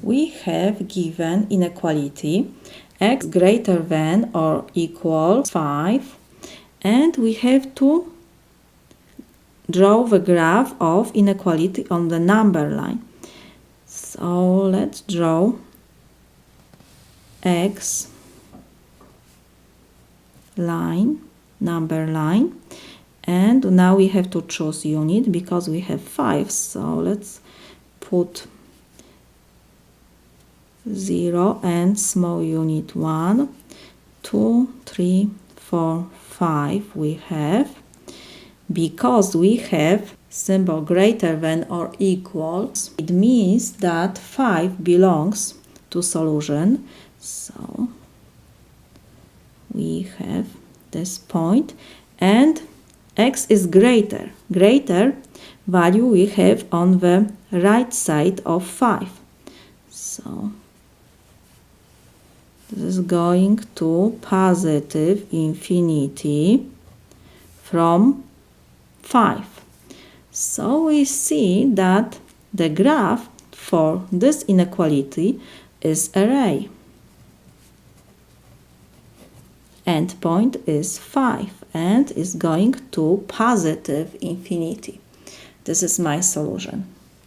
we have given inequality x greater than or equal 5, and we have to draw the graph of inequality on the number line. So let's draw x line, number line, and now we have to choose unit because we have 5, so let's put 0 and small unit 1, 2, 3, 4, 5 we have. Because we have symbol greater than or equals, it means that 5 belongs to solution. So we have this point, and x is greater. Greater value we have on the right side of 5. So this is going to positive infinity from 5. So we see that the graph for this inequality is array. Endpoint is 5 and is going to positive infinity. This is my solution.